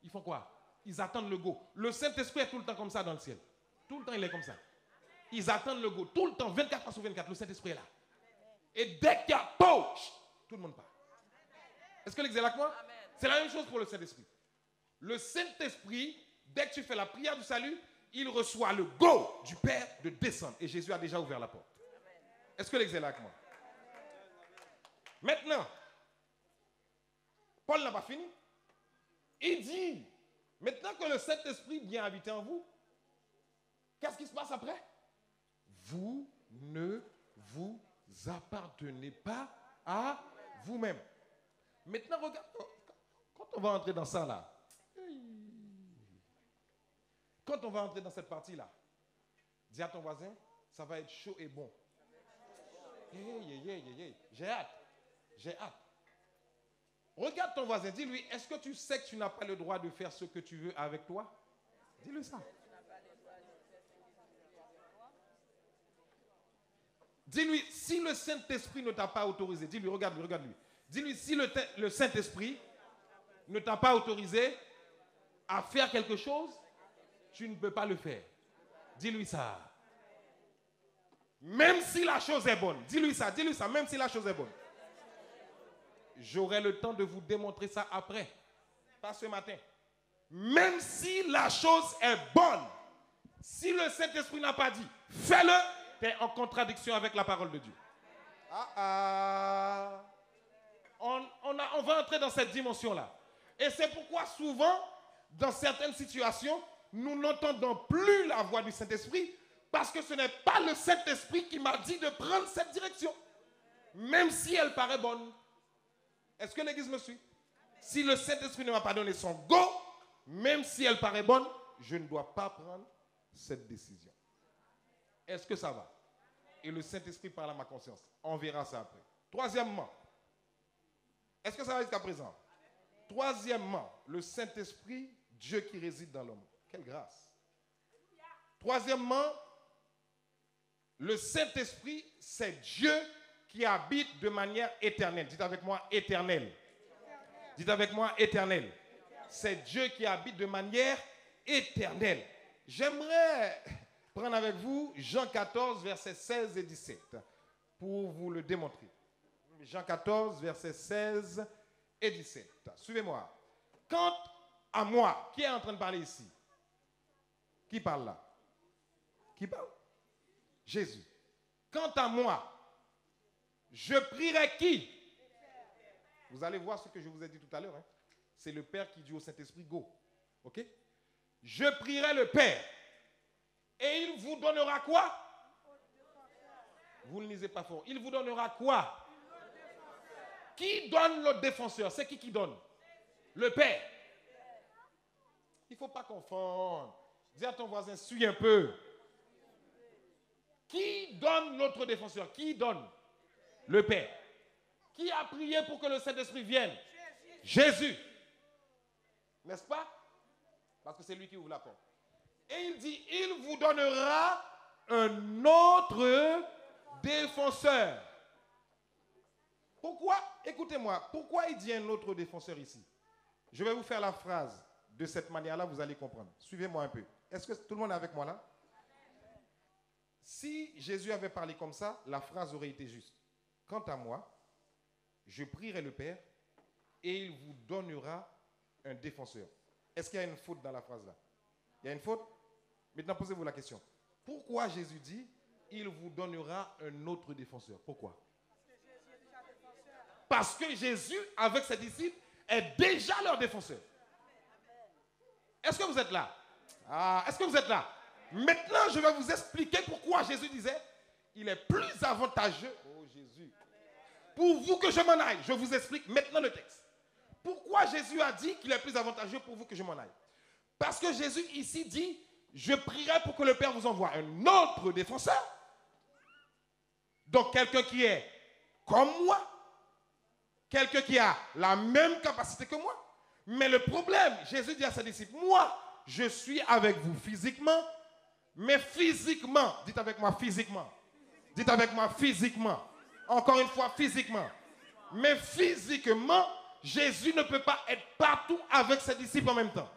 Ils font quoi? Ils attendent le go. Le Saint-Esprit est tout le temps comme ça dans le ciel. Tout le temps, il est comme ça. Ils attendent le go. Tout le temps, 24 heures sur 24, le Saint-Esprit est là. Et dès qu'il y a poche, tout le monde part. Est-ce que l'Église est là avec moi? C'est la même chose pour le Saint-Esprit. Le Saint-Esprit, dès que tu fais la prière du salut, il reçoit le go du Père de descendre. Et Jésus a déjà ouvert la porte. Est-ce que l'Église est là avec moi? Maintenant, Paul n'a pas fini. Il dit, maintenant que le Saint-Esprit vient habiter en vous, qu'est-ce qui se passe après? Vous ne vous appartenez pas à vous-même. Maintenant, regarde, quand on va entrer dans ça là, quand on va entrer dans cette partie-là, dis à ton voisin, ça va être chaud et bon. J'ai hâte. J'ai hâte. Regarde ton voisin, dis-lui, est-ce que tu sais que tu n'as pas le droit de faire ce que tu veux avec toi? Dis-lui ça. Dis-lui, si le Saint-Esprit ne t'a pas autorisé, dis-lui, regarde-lui, regarde-lui. Dis-lui, si le Saint-Esprit ne t'a pas autorisé à faire quelque chose, tu ne peux pas le faire. Dis-lui ça. Même si la chose est bonne. Dis-lui ça, même si la chose est bonne. J'aurai le temps de vous démontrer ça après. Pas ce matin. Même si la chose est bonne, si le Saint-Esprit n'a pas dit, fais-le, tu es en contradiction avec la parole de Dieu. On va entrer dans cette dimension-là. Et c'est pourquoi souvent, dans certaines situations, nous n'entendons plus la voix du Saint-Esprit parce que ce n'est pas le Saint-Esprit qui m'a dit de prendre cette direction. Même si elle paraît bonne. Est-ce que l'Église me suit? Si le Saint-Esprit ne m'a pas donné son go, même si elle paraît bonne, je ne dois pas prendre cette décision. Est-ce que ça va? Et le Saint-Esprit parle à ma conscience. On verra ça après. Troisièmement, est-ce que ça va jusqu'à présent? Troisièmement, le Saint-Esprit, Dieu qui réside dans l'homme. Quelle grâce. Troisièmement, le Saint-Esprit, c'est Dieu qui habite de manière éternelle. Dites avec moi, éternelle. Dites avec moi, éternelle. C'est Dieu qui habite de manière éternelle. J'aimerais prendre avec vous Jean 14, versets 16 et 17 pour vous le démontrer. Jean 14, versets 16 et 17. Suivez-moi. Quant à moi, qui est en train de parler ici? Qui parle là? Qui parle? Jésus. Quant à moi, je prierai qui? Vous allez voir ce que je vous ai dit tout à l'heure. Hein? C'est le Père qui dit au Saint-Esprit, go. Ok? je prierai le Père. Et il vous donnera quoi? Vous ne lisez pas fort. Il vous donnera quoi? Qui donne le défenseur? C'est qui donne? Le Père. Il ne faut pas confondre. Dis à ton voisin, suis un peu. Qui donne notre défenseur? Qui donne? Le Père. Qui a prié pour que le Saint-Esprit vienne? Jésus. N'est-ce pas? Parce que c'est lui qui ouvre la porte. Et il dit, il vous donnera un autre défenseur. Pourquoi? Écoutez-moi, pourquoi il dit un autre défenseur ici? Je vais vous faire la phrase de cette manière-là, vous allez comprendre. Suivez-moi un peu. Est-ce que tout le monde est avec moi là? Si Jésus avait parlé comme ça, la phrase aurait été juste. Quant à moi, je prierai le Père et il vous donnera un défenseur. Est-ce qu'il y a une faute dans la phrase là? Il y a une faute? Maintenant, posez-vous la question. Pourquoi Jésus dit, il vous donnera un autre défenseur? Pourquoi? Parce que Jésus, avec ses disciples, est déjà leur défenseur. Est-ce que vous êtes là? Ah, est-ce que vous êtes là? Maintenant, je vais vous expliquer pourquoi Jésus disait, il est plus avantageux, oh Jésus, pour vous que je m'en aille. Je vous explique maintenant le texte. Pourquoi Jésus a dit qu'il est plus avantageux pour vous que je m'en aille? Parce que Jésus ici dit, je prierai pour que le Père vous envoie un autre défenseur. Donc quelqu'un qui est comme moi, quelqu'un qui a la même capacité que moi. Mais le problème, Jésus dit à ses disciples, moi, je suis avec vous physiquement, mais physiquement, dites avec moi physiquement, dites avec moi physiquement, encore une fois physiquement, mais physiquement, Jésus ne peut pas être partout avec ses disciples en même temps.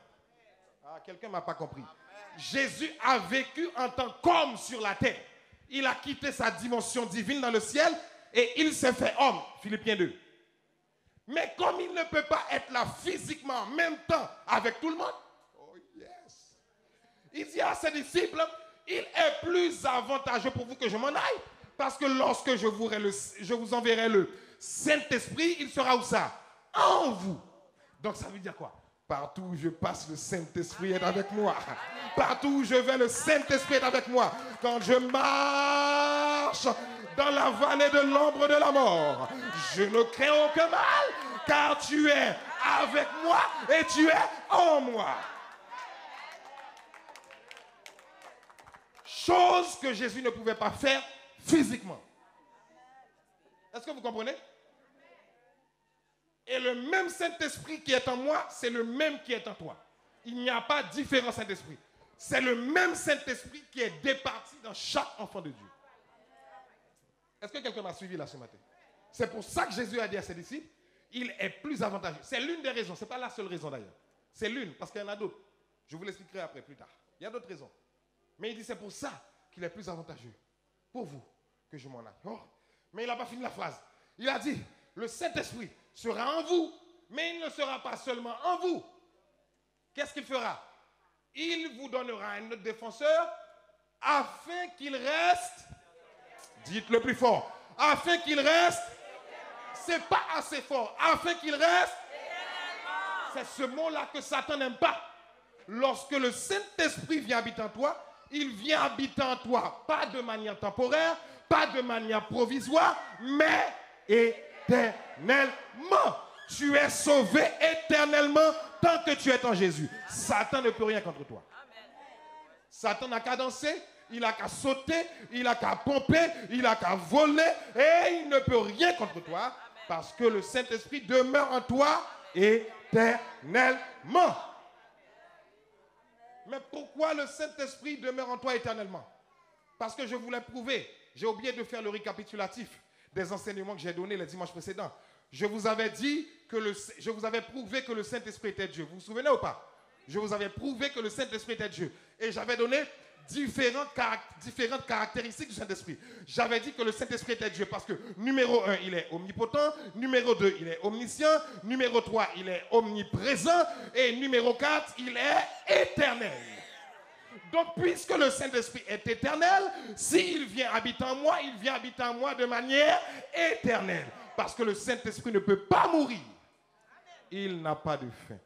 Ah, quelqu'un ne m'a pas compris. Jésus a vécu en tant qu'homme sur la terre. Il a quitté sa dimension divine dans le ciel et il s'est fait homme, Philippiens 2. Mais comme il ne peut pas être là physiquement en même temps avec tout le monde, oh yes, il dit à ses disciples, il est plus avantageux pour vous que je m'en aille, parce que lorsque je vous enverrai le Saint-Esprit, il sera où ça? En vous. Donc ça veut dire quoi? Partout où je passe, le Saint-Esprit est avec moi. Partout où je vais, le Saint-Esprit est avec moi. Quand je marche dans la vallée de l'ombre de la mort, je ne crains aucun mal, car tu es avec moi et tu es en moi. Chose que Jésus ne pouvait pas faire physiquement. Est-ce que vous comprenez? Et le même Saint-Esprit qui est en moi, c'est le même qui est en toi. Il n'y a pas différent Saint-Esprit. C'est le même Saint-Esprit qui est départi dans chaque enfant de Dieu. Est-ce que quelqu'un m'a suivi là ce matin? C'est pour ça que Jésus a dit à ses disciples, il est plus avantageux. C'est l'une des raisons, ce n'est pas la seule raison d'ailleurs. C'est l'une, parce qu'il y en a d'autres. Je vous l'expliquerai après, plus tard. Il y a d'autres raisons. Mais il dit, c'est pour ça qu'il est plus avantageux pour vous que je m'en aille. Oh, mais il n'a pas fini la phrase. Il a dit, le Saint-Esprit sera en vous, mais il ne sera pas seulement en vous. Qu'est-ce qu'il fera? Il vous donnera un autre défenseur afin qu'il reste, dites-le plus fort, afin qu'il reste, c'est pas assez fort, afin qu'il reste, c'est ce mot-là que Satan n'aime pas. Lorsque le Saint-Esprit vient habiter en toi, il vient habiter en toi, pas de manière temporaire, pas de manière provisoire, mais éternellement. Tu es sauvé éternellement tant que tu es en Jésus. Satan ne peut rien contre toi. Satan n'a qu'à danser, il n'a qu'à sauter, il n'a qu'à pomper, il n'a qu'à voler et il ne peut rien contre toi parce que le Saint-Esprit demeure en toi éternellement. Mais pourquoi le Saint-Esprit demeure en toi éternellement? Parce que je vous l'ai prouvé. J'ai oublié de faire le récapitulatif des enseignements que j'ai donnés les dimanches précédents. Je vous avais dit je vous avais prouvé que le Saint-Esprit était Dieu. Vous vous souvenez ou pas? Je vous avais prouvé que le Saint-Esprit était Dieu. Et j'avais donné différentes caractéristiques du Saint-Esprit. J'avais dit que le Saint-Esprit était Dieu parce que numéro 1, il est omnipotent. Numéro 2, il est omniscient. Numéro 3, il est omniprésent. Et numéro 4, il est éternel. Donc, puisque le Saint-Esprit est éternel, s'il vient habiter en moi, il vient habiter en moi de manière éternelle. Parce que le Saint-Esprit ne peut pas mourir. Il n'a pas de fin.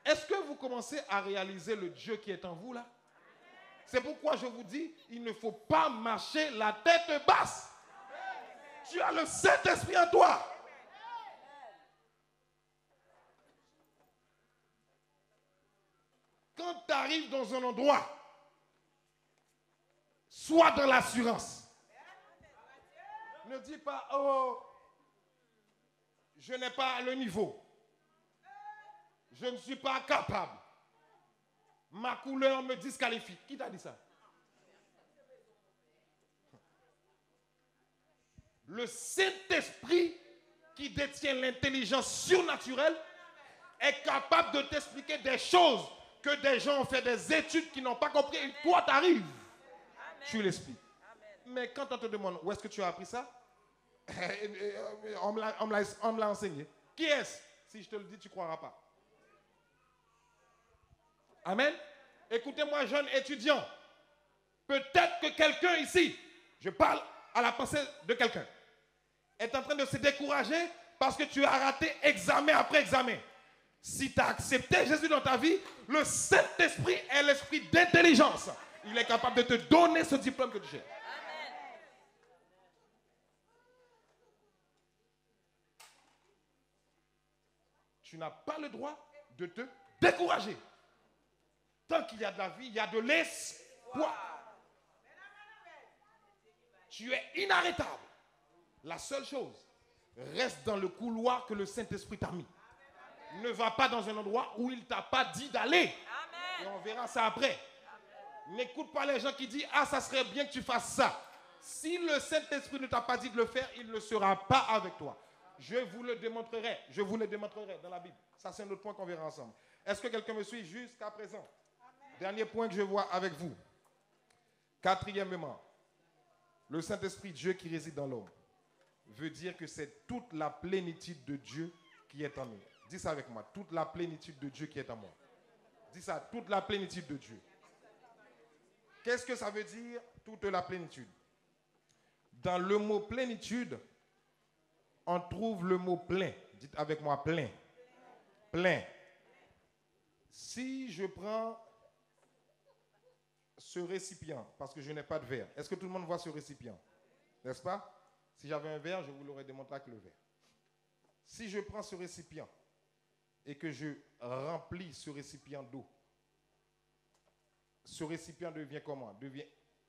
Est-ce que vous commencez à réaliser le Dieu qui est en vous là? C'est pourquoi je vous dis, il ne faut pas marcher la tête basse. Tu as le Saint-Esprit en toi. Quand tu arrives dans un endroit, sois dans l'assurance. Ne dis pas, oh, je n'ai pas le niveau. Je ne suis pas capable. Ma couleur me disqualifie. Qui t'a dit ça? Le Saint-Esprit qui détient l'intelligence surnaturelle est capable de t'expliquer des choses que des gens ont fait des études qui n'ont pas compris. Et toi, tu arrives. Tu l'expliques. Mais quand on te demande où est-ce que tu as appris ça, on me l'a enseigné. Qui est-ce? Si je te le dis, tu ne croiras pas. Amen. Écoutez-moi, jeunes étudiants. Peut-être que quelqu'un ici, je parle à la pensée de quelqu'un, est en train de se décourager parce que tu as raté examen après examen. Si tu as accepté Jésus dans ta vie, le Saint-Esprit est l'esprit d'intelligence. Il est capable de te donner ce diplôme que tu cherches. Tu n'as pas le droit de te décourager. Tant qu'il y a de la vie, il y a de l'espoir. Tu es inarrêtable. La seule chose, reste dans le couloir que le Saint-Esprit t'a mis. Ne va pas dans un endroit où il ne t'a pas dit d'aller. Et on verra ça après. N'écoute pas les gens qui disent, ah, ça serait bien que tu fasses ça. Si le Saint-Esprit ne t'a pas dit de le faire, il ne sera pas avec toi. Je vous le démontrerai dans la Bible. Ça, c'est un autre point qu'on verra ensemble. Est-ce que quelqu'un me suit jusqu'à présent? Dernier point que je vois avec vous. Quatrièmement, le Saint-Esprit, Dieu qui réside dans l'homme, veut dire que c'est toute la plénitude de Dieu qui est en nous. Dis ça avec moi, toute la plénitude de Dieu qui est en moi. Dis ça, toute la plénitude de Dieu. Qu'est-ce que ça veut dire, toute la plénitude? Dans le mot plénitude, on trouve le mot plein. Dites avec moi, plein. Plein. Si je prends ce récipient, parce que je n'ai pas de verre, est-ce que tout le monde voit ce récipient? N'est-ce pas? Si j'avais un verre, je vous l'aurais démontré avec le verre. Si je prends ce récipient et que je remplis ce récipient d'eau, ce récipient devient comment?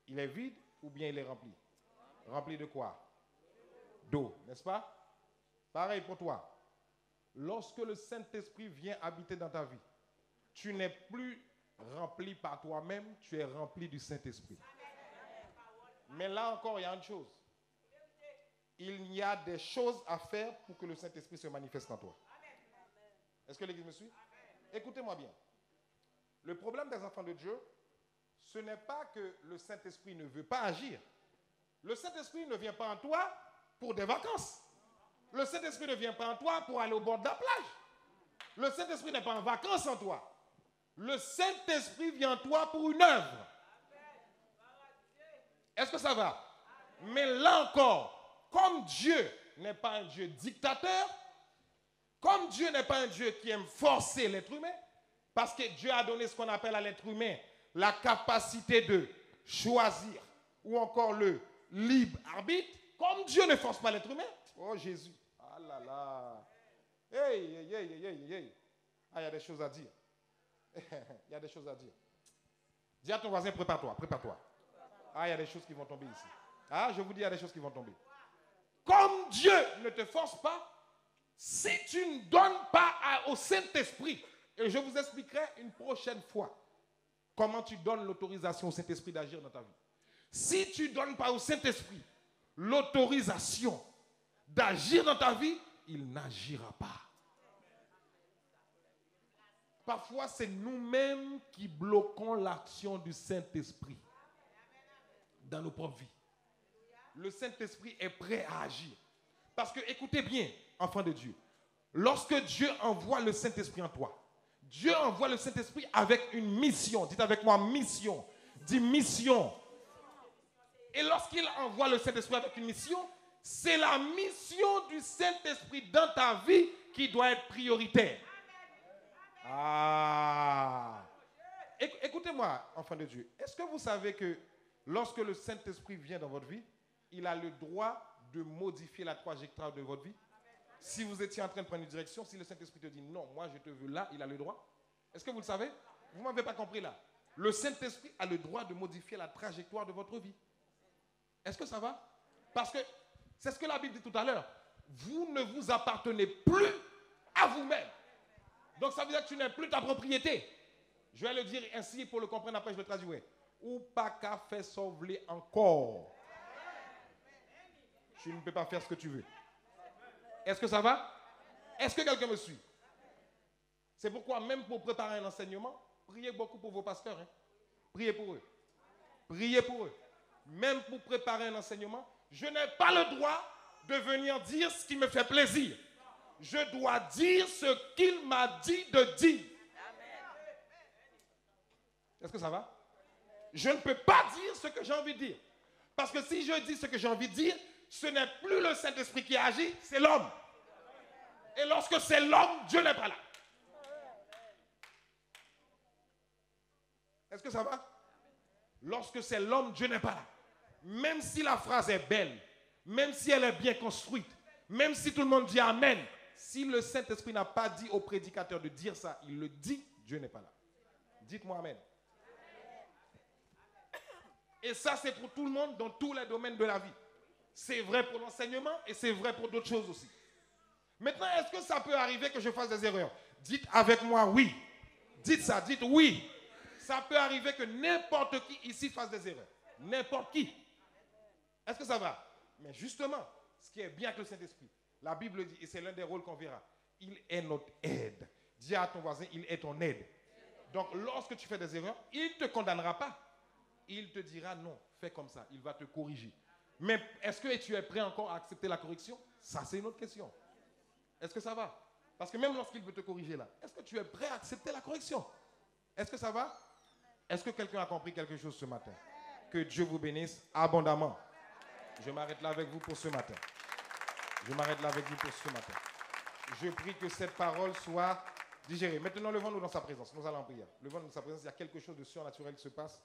Il est vide ou bien il est rempli? Rempli de quoi? D'eau, n'est-ce pas? Pareil pour toi. Lorsque le Saint-Esprit vient habiter dans ta vie, tu n'es plus rempli par toi-même, tu es rempli du Saint-Esprit. Mais là encore, il y a une chose. Il y a des choses à faire pour que le Saint-Esprit se manifeste en toi. Est-ce que l'Église me suit? Écoutez-moi bien. Le problème des enfants de Dieu, ce n'est pas que le Saint-Esprit ne veut pas agir. Le Saint-Esprit ne vient pas en toi pour des vacances. Le Saint-Esprit ne vient pas en toi pour aller au bord de la plage. Le Saint-Esprit n'est pas en vacances en toi. Le Saint-Esprit vient en toi pour une œuvre. Est-ce que ça va? Mais là encore, comme Dieu n'est pas un Dieu dictateur, comme Dieu n'est pas un Dieu qui aime forcer l'être humain, parce que Dieu a donné ce qu'on appelle à l'être humain la capacité de choisir ou encore le libre arbitre, comme Dieu ne force pas l'être humain. Oh Jésus, ah là là, hey. Ah, il y a des choses à dire. Il y a des choses à dire. Dis à ton voisin, prépare-toi. Ah, il y a des choses qui vont tomber ici. Ah, je vous dis, il y a des choses qui vont tomber. Comme Dieu ne te force pas, si tu ne donnes pas au Saint-Esprit, et je vous expliquerai une prochaine fois comment tu donnes l'autorisation au Saint-Esprit d'agir dans ta vie. Si tu ne donnes pas au Saint-Esprit l'autorisation d'agir dans ta vie, il n'agira pas. Parfois, c'est nous-mêmes qui bloquons l'action du Saint-Esprit dans nos propres vies. Le Saint-Esprit est prêt à agir. Parce que, écoutez bien, enfants de Dieu, lorsque Dieu envoie le Saint-Esprit en toi, Dieu envoie le Saint-Esprit avec une mission. Dites avec moi, mission. Dis mission. Et lorsqu'il envoie le Saint-Esprit avec une mission, c'est la mission du Saint-Esprit dans ta vie qui doit être prioritaire. Ah. Écoutez-moi, enfant de Dieu. Est-ce que vous savez que lorsque le Saint-Esprit vient dans votre vie, il a le droit de modifier la trajectoire de votre vie? Si vous étiez en train de prendre une direction, si le Saint-Esprit te dit non, moi je te veux là, il a le droit. Est-ce que vous le savez? Vous ne m'avez pas compris là. Le Saint-Esprit a le droit de modifier la trajectoire de votre vie. Est-ce que ça va? Parce que c'est ce que la Bible dit tout à l'heure. Vous ne vous appartenez plus à vous-même. Donc ça veut dire que tu n'es plus ta propriété. Je vais le dire ainsi pour le comprendre, après je le traduirai. Ou pas qu'à faire sauver encore. Tu ne peux pas faire ce que tu veux. Est-ce que ça va? Est-ce que quelqu'un me suit? C'est pourquoi même pour préparer un enseignement, priez beaucoup pour vos pasteurs. Hein. Priez pour eux. Priez pour eux. Même pour préparer un enseignement, je n'ai pas le droit de venir dire ce qui me fait plaisir. Je dois dire ce qu'il m'a dit de dire. Est-ce que ça va? Je ne peux pas dire ce que j'ai envie de dire. Parce que si je dis ce que j'ai envie de dire, ce n'est plus le Saint-Esprit qui agit, c'est l'homme. Et lorsque c'est l'homme, Dieu n'est pas là. Est-ce que ça va? Lorsque c'est l'homme, Dieu n'est pas là. Même si la phrase est belle, même si elle est bien construite, même si tout le monde dit Amen, si le Saint-Esprit n'a pas dit au prédicateur de dire ça, il le dit, Dieu n'est pas là. Dites-moi Amen. Et ça, c'est pour tout le monde dans tous les domaines de la vie. C'est vrai pour l'enseignement et c'est vrai pour d'autres choses aussi. Maintenant, est-ce que ça peut arriver que je fasse des erreurs? Dites avec moi oui. Dites ça, dites oui. Ça peut arriver que n'importe qui ici fasse des erreurs. N'importe qui. Est-ce que ça va? Mais justement, ce qui est bien avec le Saint-Esprit, la Bible dit, et c'est l'un des rôles qu'on verra, il est notre aide. Dis à ton voisin, il est ton aide. Donc, lorsque tu fais des erreurs, il ne te condamnera pas. Il te dira non, fais comme ça. Il va te corriger. Mais est-ce que tu es prêt encore à accepter la correction? Ça, c'est une autre question. Est-ce que ça va? Parce que même lorsqu'il veut te corriger là, est-ce que tu es prêt à accepter la correction? Est-ce que ça va? Est-ce que quelqu'un a compris quelque chose ce matin? Que Dieu vous bénisse abondamment. Je m'arrête là avec vous pour ce matin. Je m'arrête là avec vous pour ce matin. Je prie que cette parole soit digérée. Maintenant, levons-nous dans sa présence. Nous allons en prière. Levons-nous dans sa présence. Il y a quelque chose de surnaturel qui se passe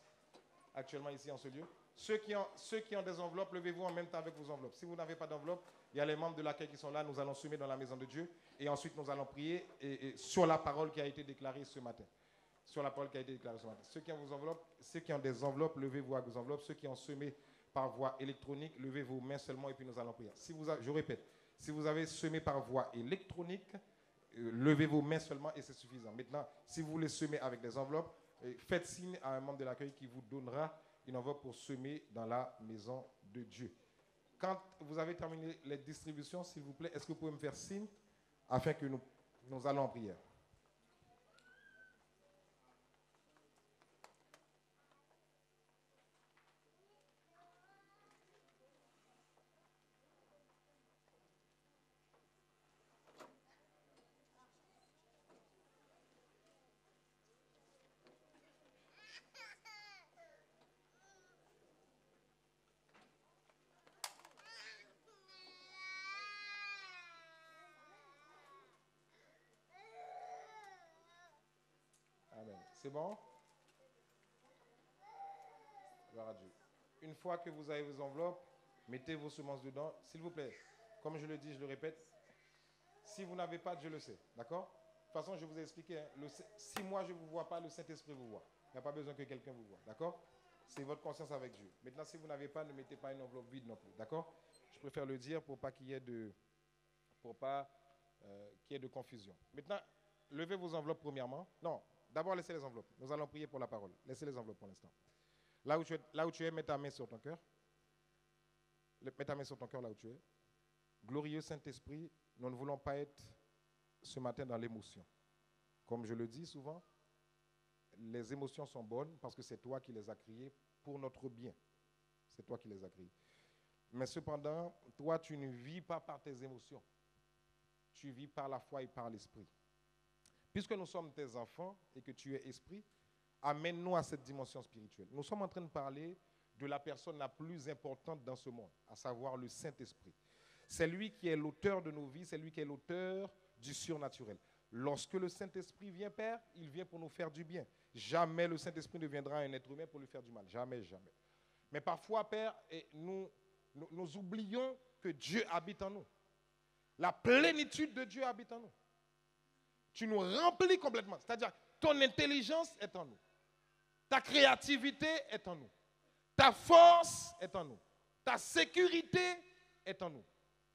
actuellement ici en ce lieu. Ceux qui ont des enveloppes, levez-vous en même temps avec vos enveloppes. Si vous n'avez pas d'enveloppe, il y a les membres de l'accueil qui sont là. Nous allons semer dans la maison de Dieu. Et ensuite, nous allons prier sur la parole qui a été déclarée ce matin. Sur la parole qui a été déclarée ce matin. Ceux qui ont vos enveloppes, ceux qui ont des enveloppes, levez-vous avec vos enveloppes. Ceux qui ont semé par voie électronique, levez vos mains seulement et puis nous allons prier. Je répète, si vous avez semé par voie électronique, levez vos mains seulement et c'est suffisant. Maintenant, si vous voulez semer avec des enveloppes, faites signe à un membre de l'accueil qui vous donnera une enveloppe pour semer dans la maison de Dieu. Quand vous avez terminé les distributions, s'il vous plaît, est-ce que vous pouvez me faire signe afin que nous allons en prière? Amen. C'est bon? Gloire à Dieu. Une fois que vous avez vos enveloppes, mettez vos semences dedans. S'il vous plaît, comme je le dis, je le répète, si vous n'avez pas, Dieu le sait. D'accord? De toute façon, je vous ai expliqué, hein, si moi je ne vous vois pas, le Saint-Esprit vous voit. Il n'y a pas besoin que quelqu'un vous voit. D'accord? C'est votre conscience avec Dieu. Maintenant, si vous n'avez pas, ne mettez pas une enveloppe vide non plus. D'accord? Je préfère le dire pour pas qu'il y ait de confusion. Maintenant, levez vos enveloppes premièrement. Non, d'abord laissez les enveloppes. Nous allons prier pour la parole. Laissez les enveloppes pour l'instant. Là où tu es, mets ta main sur ton cœur. Mets ta main sur ton cœur là où tu es. Glorieux Saint-Esprit, nous ne voulons pas être ce matin dans l'émotion. Comme je le dis souvent, les émotions sont bonnes parce que c'est toi qui les as créées pour notre bien. C'est toi qui les as créées. Mais cependant, toi, tu ne vis pas par tes émotions. Tu vis par la foi et par l'esprit. Puisque nous sommes tes enfants et que tu es esprit, amène-nous à cette dimension spirituelle. Nous sommes en train de parler de la personne la plus importante dans ce monde, à savoir le Saint-Esprit. C'est lui qui est l'auteur de nos vies, c'est lui qui est l'auteur du surnaturel. Lorsque le Saint-Esprit vient, Père, il vient pour nous faire du bien. Jamais le Saint-Esprit ne viendra à un être humain pour lui faire du mal. Jamais, jamais. Mais parfois, Père, nous oublions que Dieu habite en nous. La plénitude de Dieu habite en nous. Tu nous remplis complètement. C'est-à-dire, ton intelligence est en nous. Ta créativité est en nous. Ta force est en nous. Ta sécurité est en nous.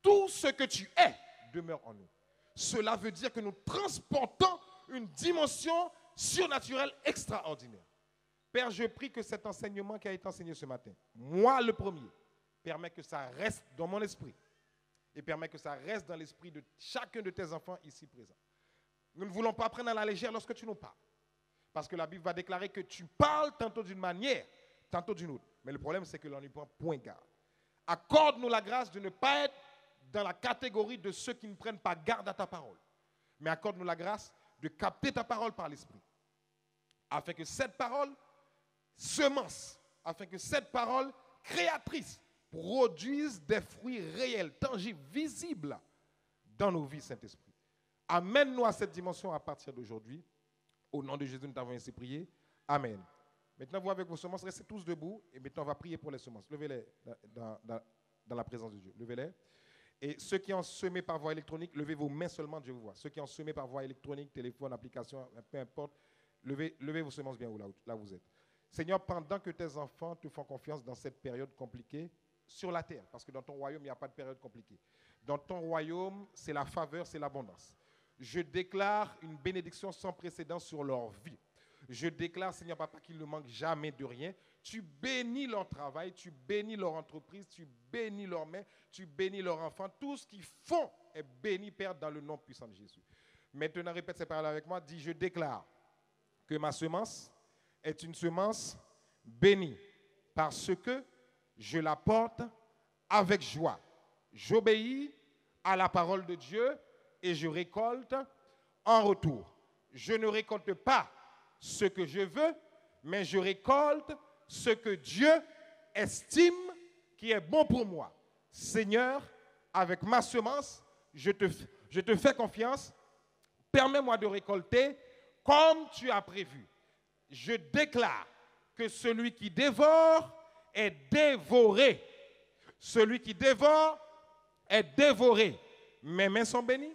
Tout ce que tu es demeure en nous. Cela veut dire que nous transportons une dimension surnaturelle extraordinaire. Père, je prie que cet enseignement qui a été enseigné ce matin, moi le premier, permet que ça reste dans mon esprit et permet que ça reste dans l'esprit de chacun de tes enfants ici présents. Nous ne voulons pas prendre à la légère lorsque tu nous parles. Parce que la Bible va déclarer que tu parles tantôt d'une manière, tantôt d'une autre. Mais le problème, c'est que l'on n'y prend point garde. Accorde-nous la grâce de ne pas être dans la catégorie de ceux qui ne prennent pas garde à ta parole. Mais accorde-nous la grâce de capter ta parole par l'esprit. Afin que cette parole semence, afin que cette parole créatrice produise des fruits réels, tangibles, visibles dans nos vies, Saint-Esprit. Amène-nous à cette dimension à partir d'aujourd'hui. Au nom de Jésus, nous t'avons ainsi prié. Amen. Maintenant, vous avec vos semences, restez tous debout et maintenant on va prier pour les semences. Levez-les dans la présence de Dieu. Levez-les. Et ceux qui ont semé par voie électronique, levez vos mains seulement, Dieu vous voit. Ceux qui ont semé par voie électronique, téléphone, application, peu importe, levez vos semences bien là où vous êtes. Seigneur, pendant que tes enfants te font confiance dans cette période compliquée sur la terre, parce que dans ton royaume, il n'y a pas de période compliquée. Dans ton royaume, c'est la faveur, c'est l'abondance. Je déclare une bénédiction sans précédent sur leur vie. Je déclare, Seigneur Papa, qu'ils ne manquent jamais de rien. Tu bénis leur travail, tu bénis leur entreprise, tu bénis leurs mains, tu bénis leurs enfants. Tout ce qu'ils font est béni, Père, dans le nom puissant de Jésus. Maintenant, répète ces paroles avec moi. Dis, je déclare que ma semence est une semence bénie parce que je la porte avec joie. J'obéis à la parole de Dieu et je récolte en retour. Je ne récolte pas ce que je veux, mais je récolte ce que Dieu estime qui est bon pour moi. Seigneur, avec ma semence, je te fais confiance. Permets-moi de récolter comme tu as prévu. Je déclare que celui qui dévore est dévoré. Celui qui dévore est dévoré. Mes mains sont bénies,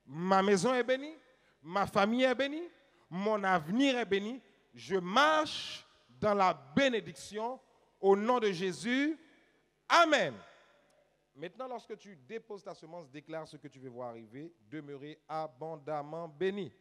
ma maison est bénie, ma famille est bénie, mon avenir est béni. Je marche dans la bénédiction au nom de Jésus. Amen. Maintenant, lorsque tu déposes ta semence, déclare ce que tu veux voir arriver. Demeurer abondamment béni.